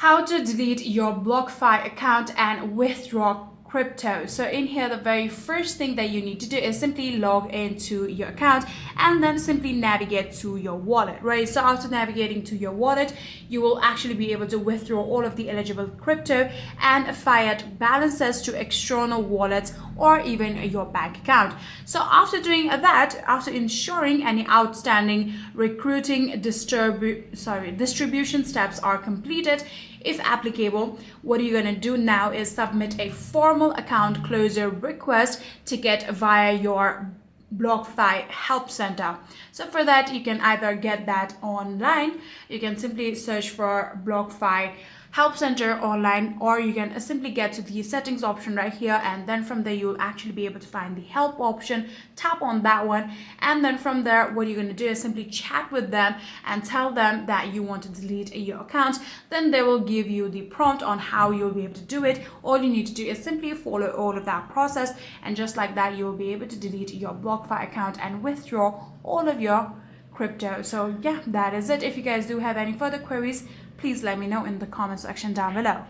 How to delete your BlockFi account and withdraw crypto. So in here, the very first thing that you need to do is simply log into your account and then simply navigate to your wallet, right? So after navigating to your wallet, you will actually be able to withdraw all of the eligible crypto and fiat balances to external wallets or even your bank account. So after doing that, after ensuring any outstanding recruiting distribution steps are completed, if applicable, what you're going to do now is submit a formal account closure request to get via your BlockFi help center. So for that, you can either get that online, you can simply search for BlockFi help center online, or you can simply get to the settings option right here, and then from there you'll actually be able to find the help option. Tap on that one, and then from there what you're going to do is simply chat with them and tell them that you want to delete your account. Then they will give you the prompt on how you'll be able to do it. All you need to do is simply follow all of that process, and just like that you'll be able to delete your BlockFi account and withdraw all of your crypto. So yeah, that is it. If you guys do have any further queries, please let me know in the comment section down below.